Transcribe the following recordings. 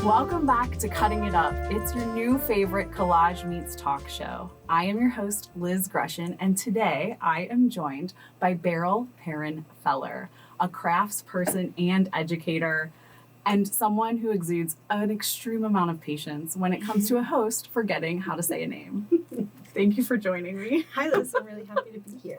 Welcome back to Cutting It Up. It's your new favorite collage meets talk show. I am your host, Liz Groeschen, and today I am joined by Beryl Perron-Feller, a craftsperson and educator, and someone who exudes an extreme amount of patience when it comes to a host forgetting how to say a name. Thank you for joining me. Hi, Liz. I'm really happy to be here.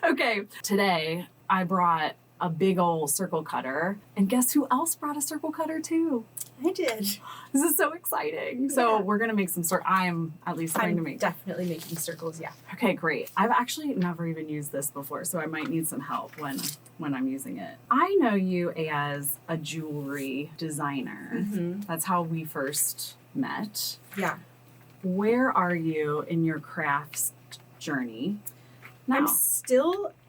Okay, today I brought a big old circle cutter, and guess who else brought a circle cutter too? I did. This is so exciting. So we're going to make some I am at least going to make. Definitely making circles, yeah. Okay, great. I've actually never even used this before, so I might need some help when I'm using it. I know you as a jewelry designer. Mm-hmm. That's how we first met. Yeah. Where are you in your crafts journey now?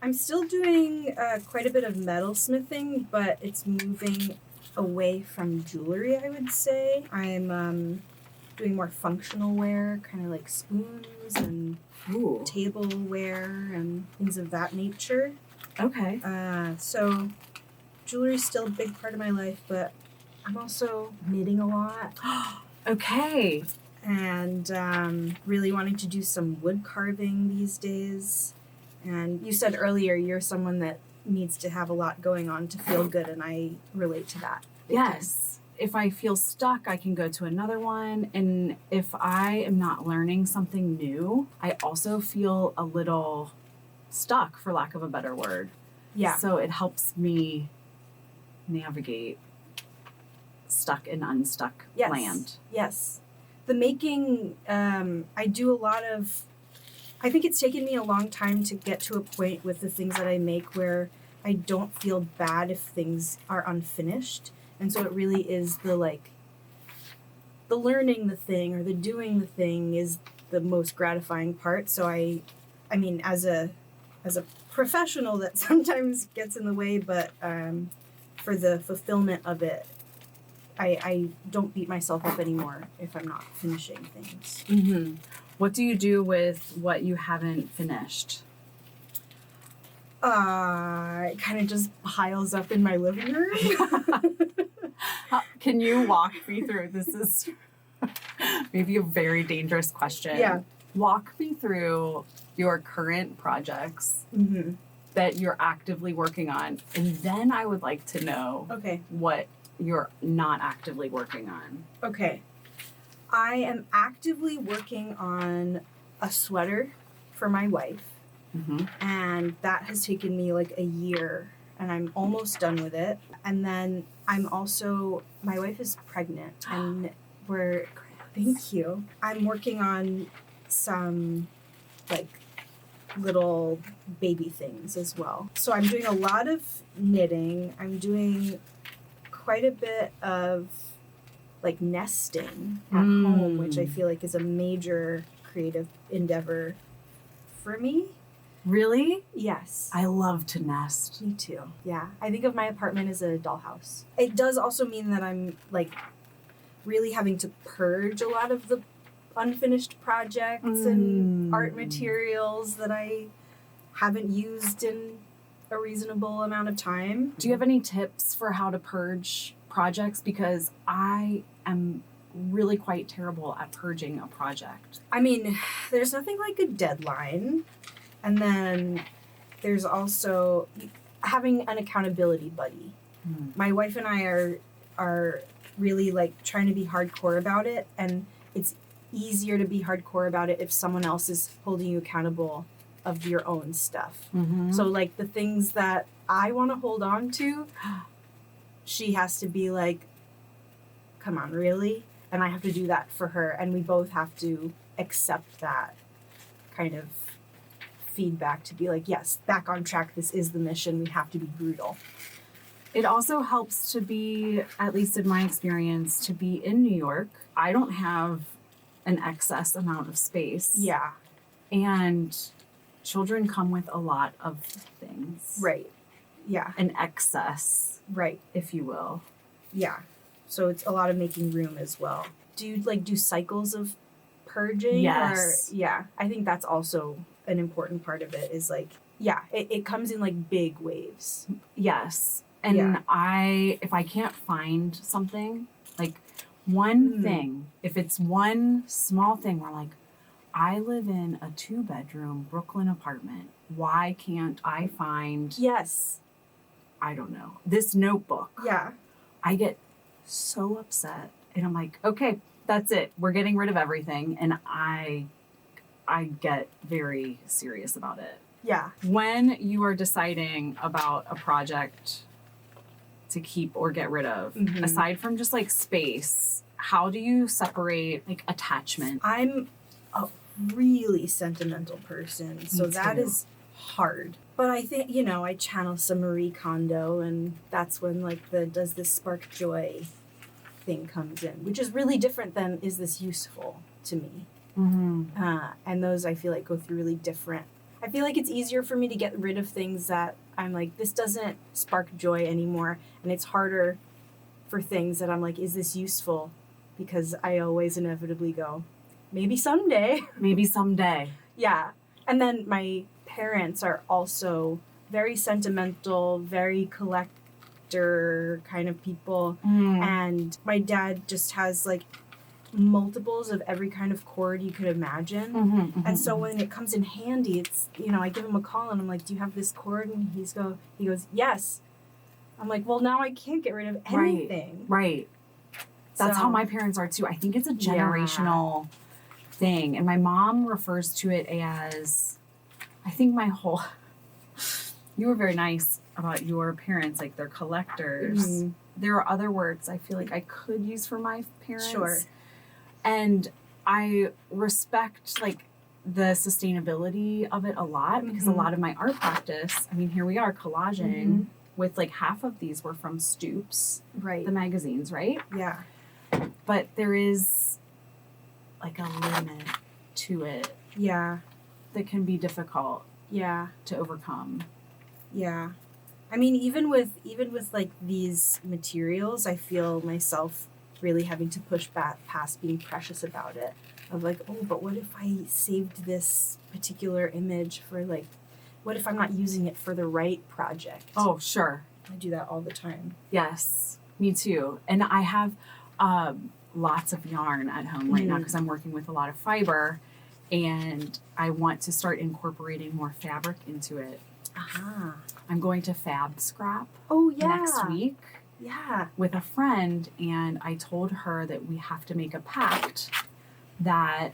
I'm still doing quite a bit of metalsmithing, but it's moving away from jewelry, I would say. I'm doing more functional wear, kind of like spoons and tableware and things of that nature. Okay. So jewelry's still a big part of my life, but I'm also knitting a lot. Okay. And really wanting to do some wood carving these days. And you said earlier you're someone that needs to have a lot going on to feel good, and I relate to that. Yes. If I feel stuck, I can go to another one. And if I am not learning something new, I also feel a little stuck, for lack of a better word. Yeah. So it helps me navigate stuck and unstuck land. Yes. The making, I do a lot of, I think it's taken me a long time to get to a point with the things that I make where I don't feel bad if things are unfinished. And so it really is the learning the thing or the doing the thing is the most gratifying part. So I mean, as a professional, that sometimes gets in the way, but for the fulfillment of it, I don't beat myself up anymore if I'm not finishing things. Mm-hmm. What do you do with what you haven't finished? It kind of just piles up in my living room. Can you walk me through? This is maybe a very dangerous question. Yeah. Walk me through your current projects that you're actively working on, and then I would like to know what you're not actively working on. Okay. I am actively working on a sweater for my wife. Mm-hmm. And that has taken me like a year, and I'm almost done with it. And then my wife is pregnant, and thank you. I'm working on some like little baby things as well. So I'm doing a lot of knitting. I'm doing quite a bit of like nesting at home, which I feel like is a major creative endeavor for me. Really? Yes. I love to nest. Me too. Yeah. I think of my apartment as a dollhouse. It does also mean that I'm like really having to purge a lot of the unfinished projects and art materials that I haven't used in a reasonable amount of time. Do you have any tips for how to purge projects? Because I am really quite terrible at purging a project. I mean, there's nothing like a deadline. And then there's also having an accountability buddy. My wife and I are really like trying to be hardcore about it, and it's easier to be hardcore about it if someone else is holding you accountable of your own stuff. Mm-hmm. So like the things that I want to hold on to, she has to be like, come on, really? And I have to do that for her, and we both have to accept that kind of feedback to be like, yes, back on track, this is the mission, we have to be brutal. It also helps to be, at least in my experience, to be in New York. I don't have an excess amount of space. Yeah. And children come with a lot of things. Right. Yeah. An excess. Right. If you will. Yeah. So it's a lot of making room as well. Do you do cycles of purging? Yes. Or, yeah. I think that's also an important part of it is it comes in like big waves. Yes. And Yeah. if I can't find something, like one thing, if it's one small thing where like, I live in a 2-bedroom Brooklyn apartment. Why can't I find, Yes. I don't know, this notebook? Yeah. I get so upset. And I'm like, okay, that's it. We're getting rid of everything. And I get very serious about it. Yeah. When you are deciding about a project to keep or get rid of, aside from just like space, how do you separate like attachment? I'm a really sentimental person, so that is hard. But I think, I channel some Marie Kondo, and that's when like the does this spark joy thing comes in, which is really different than is this useful to me. And those I feel like go through really different. I feel like it's easier for me to get rid of things that I'm like, this doesn't spark joy anymore. And it's harder for things that I'm like, is this useful? Because I always inevitably go, maybe someday. Maybe someday. Yeah. And then my parents are also very sentimental, very collector kind of people. And my dad just has like multiples of every kind of cord you could imagine. And so when it comes in handy, it's, I give him a call and I'm like, do you have this cord? And he goes, yes. I'm like, well, now I can't get rid of anything. Right. That's how my parents are too. I think it's a generational thing. And my mom refers to it as, I think you were very nice about your parents, like they're collectors. There are other words I feel like I could use for my parents. Sure. And I respect like the sustainability of it a lot because a lot of my art practice, I mean, here we are collaging with like half of these were from Stoops, right? The magazines, right? Yeah. But there is like a limit to it. Yeah. That can be difficult. Yeah. To overcome. Yeah. I mean, even with like these materials, I feel myself really having to push back past being precious about it. Of like, oh, but what if I saved this particular image for like, what if I'm not using it for the right project? Oh, sure. I do that all the time. Yes, me too. And I have lots of yarn at home right now because I'm working with a lot of fiber and I want to start incorporating more fabric into it. I'm going to Fab Scrap next week. Yeah. With a friend, and I told her that we have to make a pact that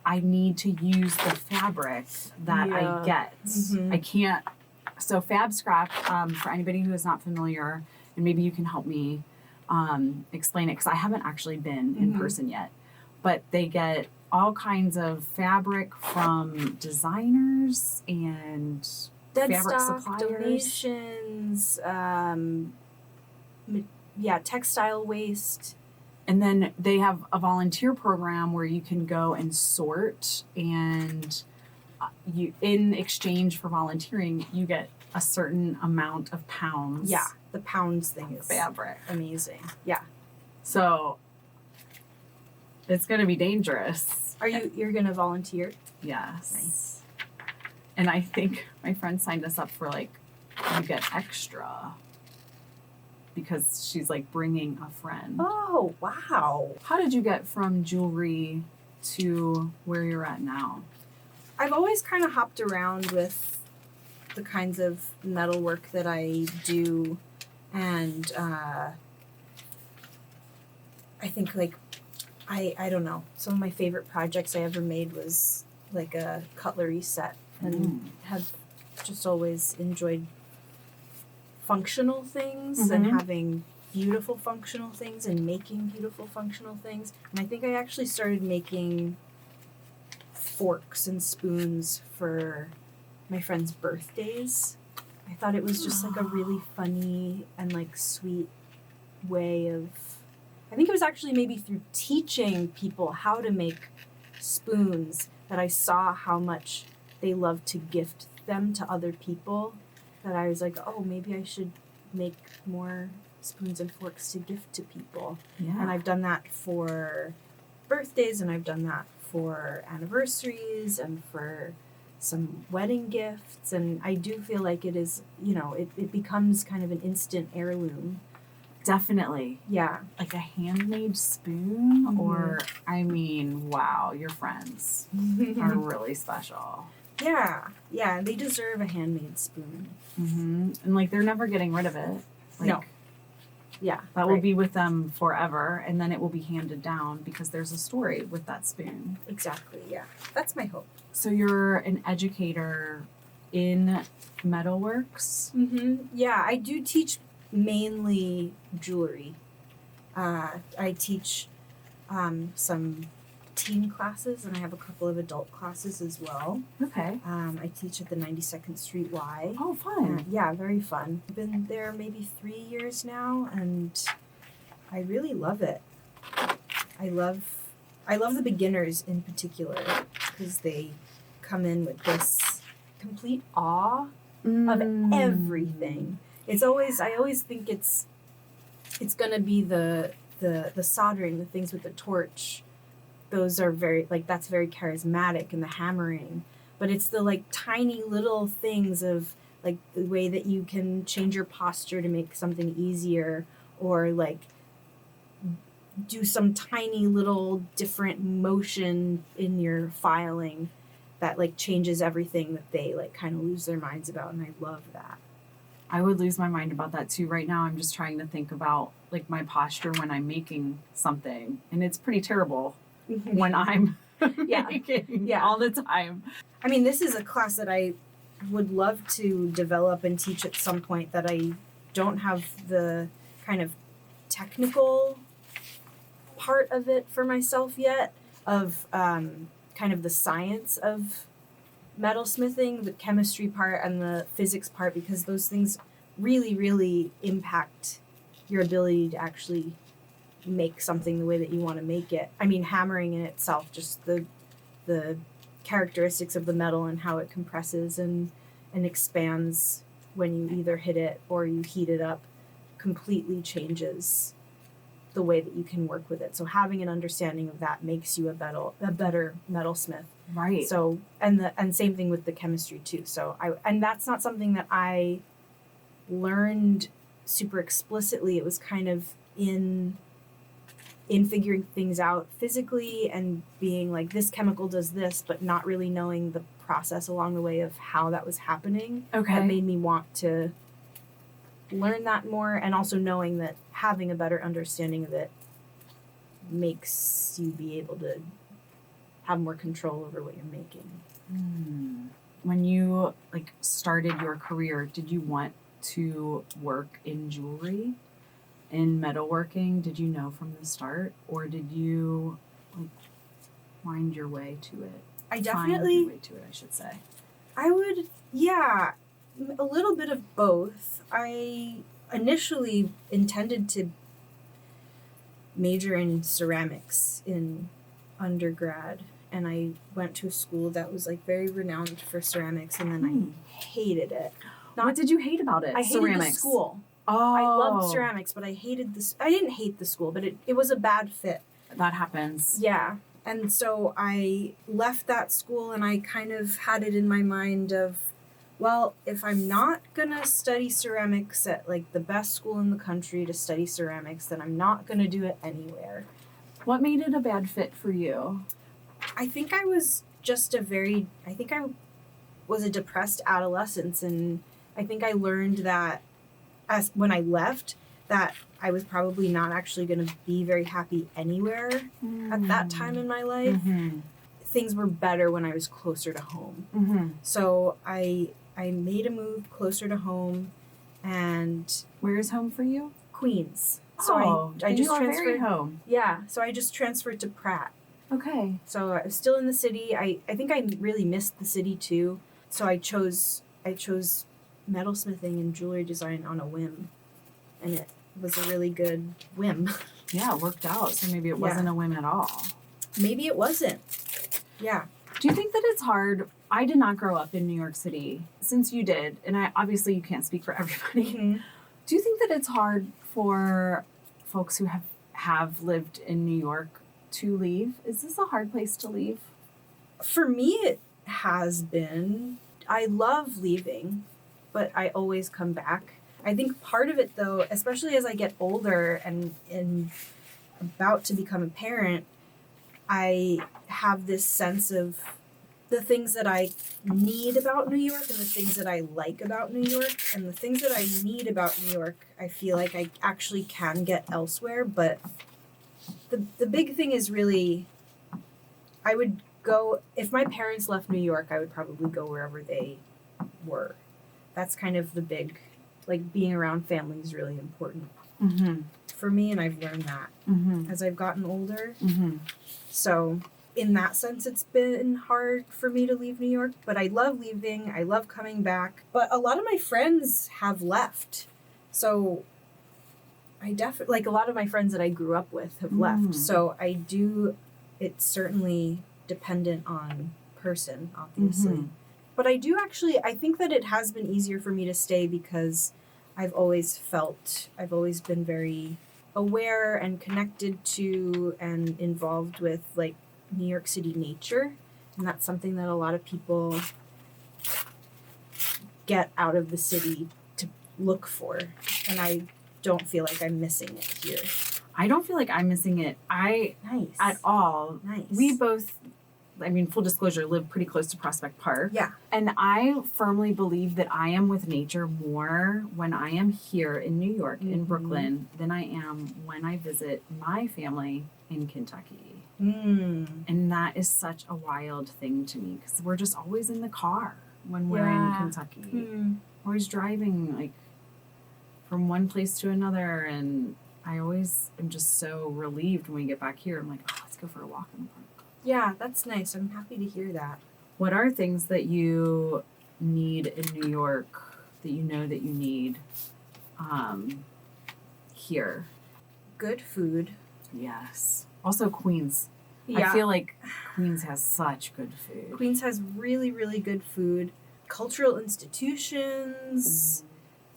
I need to use the fabric that I get. I can't. So Fab Scrap, for anybody who is not familiar, and maybe you can help me explain it because I haven't actually been in person yet, but they get all kinds of fabric from designers and dead fabric stock, suppliers. Donations, textile waste. And then they have a volunteer program where you can go and sort, and you, in exchange for volunteering, you get a certain amount of pounds. Yeah, the pounds thing is fabric. Amazing. Yeah. So it's going to be dangerous. You're going to volunteer? Yes. Nice. And I think my friend signed us up for like, you get extra. Because she's like bringing a friend. Oh, wow. How did you get from jewelry to where you're at now? I've always kind of hopped around with the kinds of metalwork that I do. And I think like, I don't know. Some of my favorite projects I ever made was like a cutlery set. And have just always enjoyed functional things and having beautiful functional things and making beautiful functional things. And I think I actually started making forks and spoons for my friends' birthdays. I thought it was just like a really funny and like sweet way of, I think it was actually maybe through teaching people how to make spoons that I saw how much they love to gift them to other people, that I was like, oh, maybe I should make more spoons and forks to gift to people. Yeah. And I've done that for birthdays, and I've done that for anniversaries and for some wedding gifts, and I do feel like it is, it becomes kind of an instant heirloom. Definitely. Yeah. Like a handmade spoon, Mhm. or, I mean, wow, your friends are really special. Yeah, they deserve a handmade spoon. Mm-hmm. And, like, they're never getting rid of it. Like, No. Yeah. That will be with them forever, and then it will be handed down because there's a story with that spoon. Exactly, yeah. That's my hope. So you're an educator in Metalworks? Mm-hmm. Yeah, I do teach mainly jewelry. I teach some teen classes, and I have a couple of adult classes as well. Okay. I teach at the 92nd Street Y. Oh, fun. Yeah, very fun. I've been there maybe 3 years now, and I really love it. I love the beginners in particular, because they come in with this complete awe of everything. I always think it's gonna be the soldering, the things with the torch. Those are that's very charismatic, and the hammering. But it's the like tiny little things of like the way that you can change your posture to make something easier, or like do some tiny little different motion in your filing that like changes everything that they like kind of lose their minds about, and I love that. I would lose my mind about that too. Right now I'm just trying to think about like my posture when I'm making something, and it's pretty terrible when I'm making all the time. I mean, this is a class that I would love to develop and teach at some point, that I don't have the kind of technical part of it for myself yet, of kind of the science of metalsmithing, the chemistry part and the physics part, because those things really, really impact your ability to actually make something the way that you want to make it. I mean, hammering in itself, just the characteristics of the metal and how it compresses and expands when you either hit it or you heat it up, completely changes the way that you can work with it. So having an understanding of that makes you a better metalsmith. Right. So and same thing with the chemistry too. So and that's not something that I learned super explicitly. It was kind of in figuring things out physically and being like, this chemical does this, but not really knowing the process along the way of how that was happening. Okay. That made me want to learn that more, and also knowing that having a better understanding of it makes you be able to have more control over what you're making. When you like started your career, did you want to work in jewelry, in metalworking? Did you know from the start, or did you like find your way to it? I definitely I should say. I would, yeah, a little bit of both. I initially intended to major in ceramics in undergrad, and I went to a school that was like very renowned for ceramics, and then I hated it. What did you hate about it? I hated ceramics. the school. Oh. I loved ceramics, but I hated this. I didn't hate the school, but it was a bad fit. That happens. Yeah. And so I left that school, and I kind of had it in my mind of, well, if I'm not going to study ceramics at like the best school in the country to study ceramics, then I'm not going to do it anywhere. What made it a bad fit for you? I think I was a depressed adolescent, and I think I learned that when I left, that I was probably not actually going to be very happy anywhere at that time in my life. Mm-hmm. Things were better when I was closer to home. Mm-hmm. So I made a move closer to home, and where is home for you? Queens. So I just transferred very home. Yeah, so I just transferred to Pratt. Okay. So I was still in the city. I think I really missed the city too. So I chose metalsmithing and jewelry design on a whim, and it was a really good whim. Yeah, it worked out. So maybe it wasn't a whim at all. Maybe it wasn't. Yeah. Do you think that it's hard? I did not grow up in New York City, since you did, and obviously you can't speak for everybody. Mm-hmm. Do you think that it's hard for folks who have lived in New York to leave? Is this a hard place to leave? For me, it has been, I love leaving, but I always come back. I think part of it, though, especially as I get older and about to become a parent, I have this sense of the things that I need about New York and the things that I like about New York. And the things that I need about New York, I feel like I actually can get elsewhere. But the big thing is really, I would go, if my parents left New York, I would probably go wherever they were. That's kind of the big, like, being around family is really important for me, and I've learned that as I've gotten older. So in that sense, it's been hard for me to leave New York, but I love leaving. I love coming back. But a lot of my friends have left. So I definitely, like, a lot of my friends that I grew up with have left. So I do, it's certainly dependent on person, obviously. But I do actually, I think that it has been easier for me to stay because I've always been very aware and connected to and involved with, like, New York City nature. And that's something that a lot of people get out of the city to look for. And I don't feel like I'm missing it here. I don't feel like I'm missing it. Nice. At all. Nice. We both, I mean, full disclosure, live pretty close to Prospect Park. Yeah. And I firmly believe that I am with nature more when I am here in New York, in Brooklyn, than I am when I visit my family in Kentucky. And that is such a wild thing to me because we're just always in the car when we're in Kentucky. We're always driving, like, from one place to another, and I always am just so relieved when we get back here. I'm like, oh, let's go for a walk in the park. Yeah, that's nice. I'm happy to hear that. What are things that you need in New York that you know that you need here? Good food. Yes. Also Queens. Yeah. I feel like Queens has such good food. Queens has really, really good food. Cultural institutions,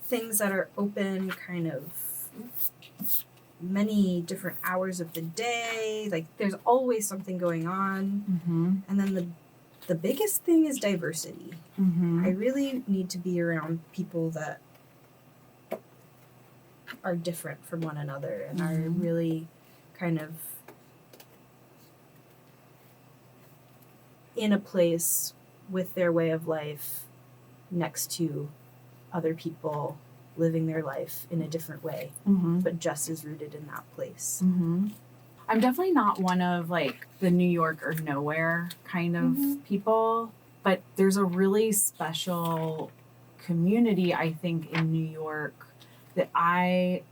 things that are open kind of many different hours of the day. Like, there's always something going on. And then the biggest thing is diversity. I really need to be around people that are different from one another and are really kind of in a place with their way of life next to other people living their life in a different way, but just as rooted in that place. I'm definitely not one of, like, the New York or nowhere kind of people, but there's a really special community, I think, in New York that I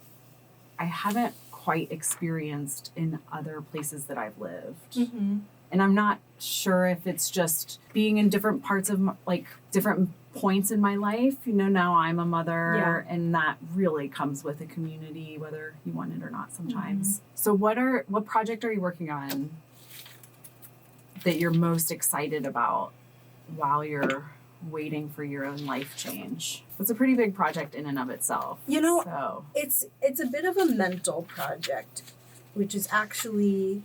haven't quite experienced in other places that I've lived. And I'm not sure if it's just being in different parts of, like, different points in my life. You know, now I'm a mother, and that really comes with a community, whether you want it or not sometimes. So what project are you working on that you're most excited about while you're waiting for your own life change? It's a pretty big project in and of itself. You know, so. it's a bit of a mental project, which is actually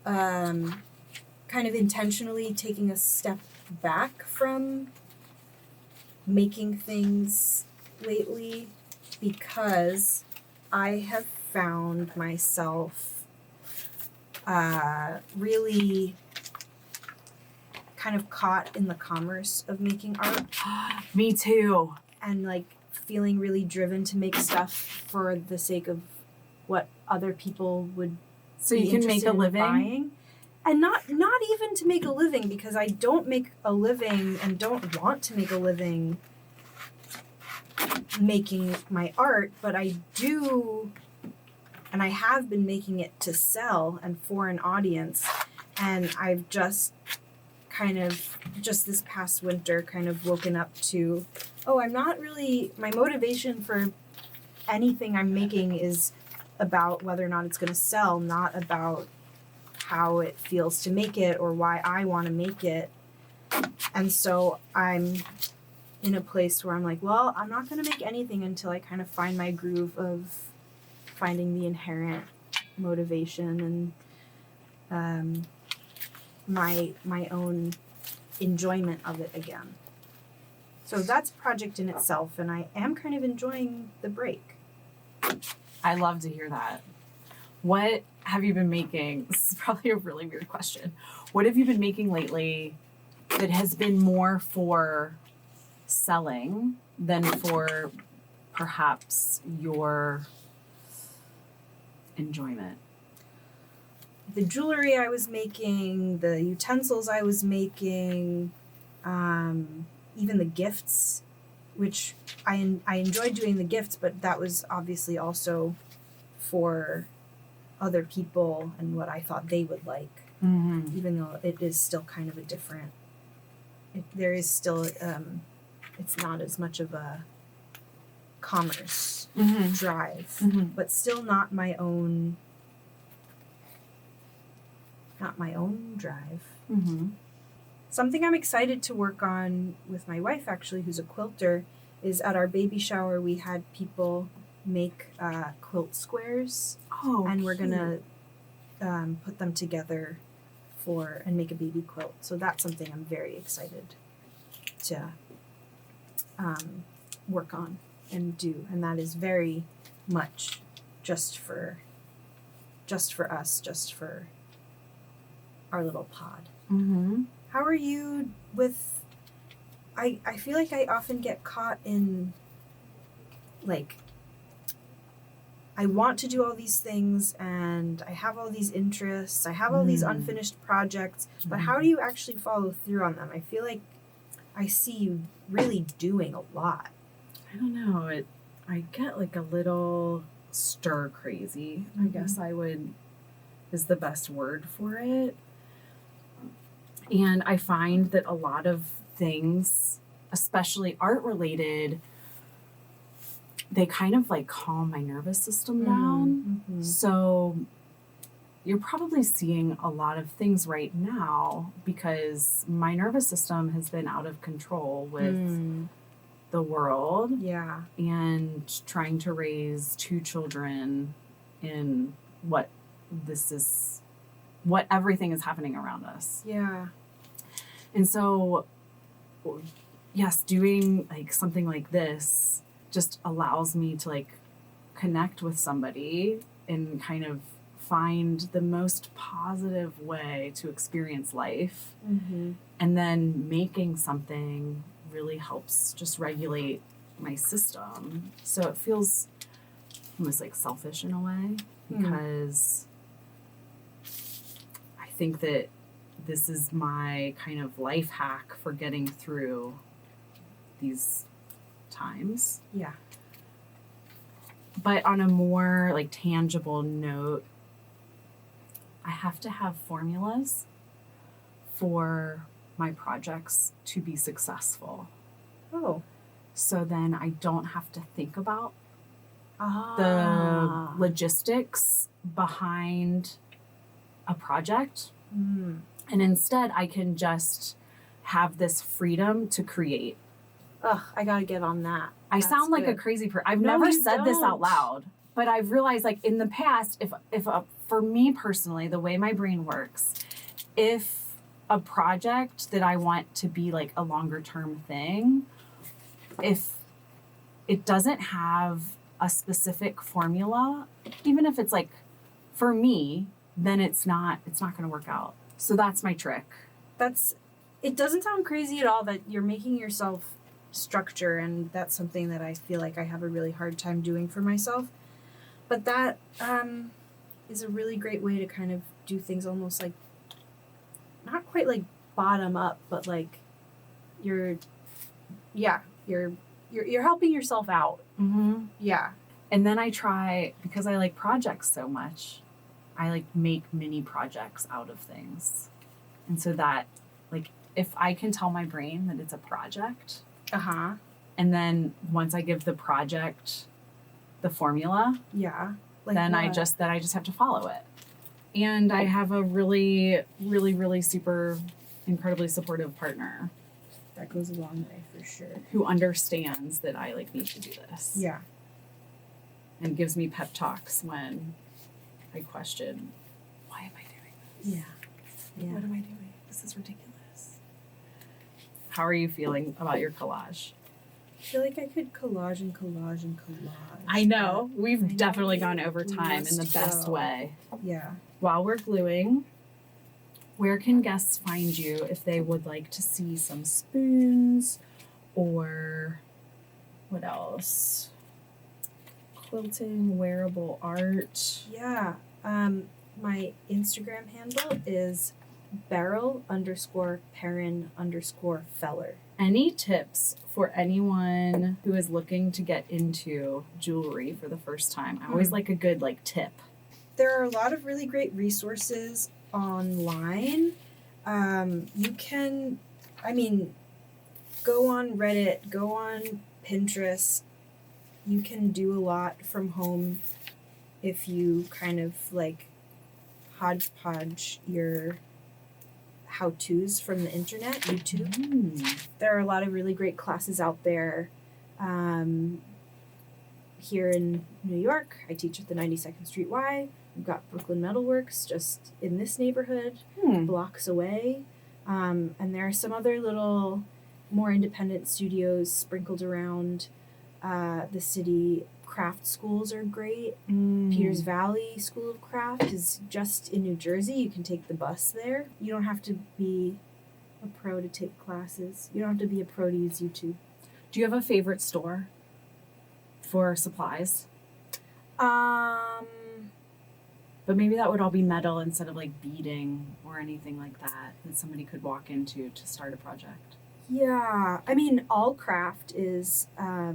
kind of intentionally taking a step back from making things lately, because I have found myself really kind of caught in the commerce of making art. Me too. And, like, feeling really driven to make stuff for the sake of what other people would so be you can make a living buying. And not even to make a living, because I don't make a living and don't want to make a living making my art, but I do, and I have been making it to sell and for an audience. And I've just this past winter kind of woken up to, I'm not really, my motivation for anything I'm making is about whether or not it's going to sell, not about how it feels to make it or why I want to make it. And so I'm in a place where I'm like, well, I'm not going to make anything until I kind of find my groove of finding the inherent motivation and my own enjoyment of it again. So that's a project in itself, and I am kind of enjoying the break. I love to hear that. What have you been making? This is probably a really weird question. What have you been making lately that has been more for selling than for perhaps your enjoyment? The jewelry I was making, the utensils I was making, even the gifts, which I enjoyed doing the gifts, but that was obviously also for other people and what I thought they would like, even though it is still kind of a different, there is still, it's not as much of a commerce drive, but still not my own drive. Something I'm excited to work on with my wife, actually, who's a quilter, is at our baby shower we had people make quilt squares, and we're gonna put them together and make a baby quilt. So that's something I'm very excited to work on and do, and that is very much just for us, just for our little pod. How are you with, I feel like I often get caught in, like, I want to do all these things and I have all these interests, I have all these unfinished projects, but how do you actually follow through on them? I feel like I see you really doing a lot. I don't know. I get like a little stir crazy, I guess is the best word for it. And I find that a lot of things, especially art related, they kind of like calm my nervous system down. So you're probably seeing a lot of things right now because my nervous system has been out of control with the world. Yeah. And trying to raise 2 children in what everything is happening around us. Yeah. And so, yes, doing like something like this just allows me to like connect with somebody and kind of find the most positive way to experience life. And then making something really helps just regulate my system. So it feels almost like selfish in a way because I think that this is my kind of life hack for getting through these times. Yeah. But on a more like tangible note, I have to have formulas for my projects to be successful. Oh. So then I don't have to think about the logistics behind a project. And instead I can just have this freedom to create. Ugh, I gotta get on that. I sound like a crazy person. I've never said this out loud, but I've realized like in the past, if for me personally, the way my brain works, if a project that I want to be like a longer term thing, if it doesn't have a specific formula, even if it's like for me, then it's not going to work out. So that's my trick. It doesn't sound crazy at all that you're making yourself structure, and that's something that I feel like I have a really hard time doing for myself. But that is a really great way to kind of do things almost like, not quite like bottom up, but like you're helping yourself out. Yeah. And then I try, because I like projects so much, I like make mini projects out of things. And so that, like, if I can tell my brain that it's a project, and then once I give the project the formula, like then I just have to follow it. And I have a really, really, really super incredibly supportive partner. That goes a long way for sure. Who understands that I like need to do this. Yeah. And gives me pep talks when I question, why am I doing this? Yeah. What am I doing? This is ridiculous. How are you feeling about your collage? I feel like I could collage and collage and collage. I know. We've I know definitely we- gone over we time in the must best go. way. Yeah. While we're gluing, where can guests find you if they would like to see some spoons or what else? Quilting, wearable art. Yeah. My Instagram handle is Beryl_Perron_Feller. Any tips for anyone who is looking to get into jewelry for the first time? I always like a good tip. There are a lot of really great resources online. You can, go on Reddit, go on Pinterest. You can do a lot from home if you kind of hodgepodge your how-tos from the internet, YouTube. There are a lot of really great classes out there. Here in New York, I teach at the 92nd Street Y. We've got Brooklyn Metalworks just in this neighborhood, blocks away. And there are some other little more independent studios sprinkled around the city. Craft schools are great. Peters Valley School of Craft is just in New Jersey. You can take the bus there. You don't have to be a pro to take classes. You don't have to be a pro to use YouTube. Do you have a favorite store for supplies? But maybe that would all be metal instead of beading or anything like that somebody could walk into to start a project. Yeah, All Craft is a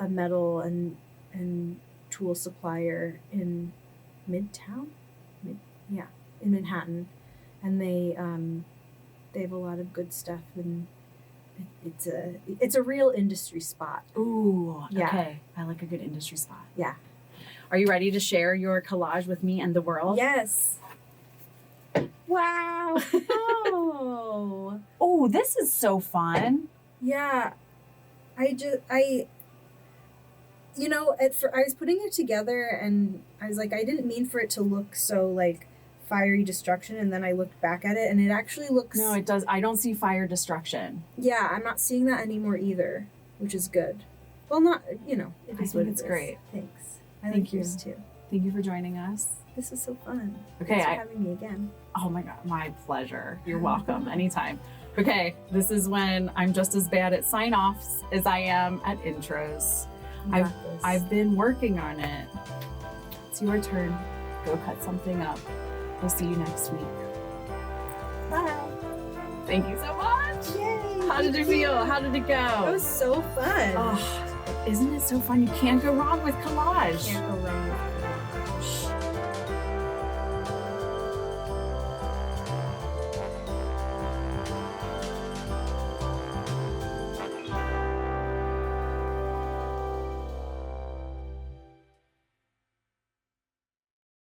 metal and tool supplier in Midtown, in Manhattan, and they have a lot of good stuff, and it's a real industry spot. Ooh, Yeah. Okay. I like a good industry spot. Yeah. Are you ready to share your collage with me and the world? Yes. Wow. Oh. Oh, this is so fun. Yeah. I was putting it together and I was like, I didn't mean for it to look so fiery destruction, and then I looked back at it and it actually looks. No, it does. I don't see fire destruction. Yeah, I'm not seeing that anymore either, which is good. Well, not, it is I what think it it's is. great. Thanks. I Thank like yours too. Thank you for joining us. This is so fun. Okay, Thanks for having me again. Oh my God, my pleasure. You're welcome anytime. Okay, this is when I'm just as bad at sign-offs as I am at intros. You got this. I've been working on it. It's your turn. Go cut something up. We'll see you next week. Bye. Thank you so much. Yay. How did it feel? How did it That go? was so fun. Oh, isn't it so fun? You can't go wrong with collage. Can't go wrong with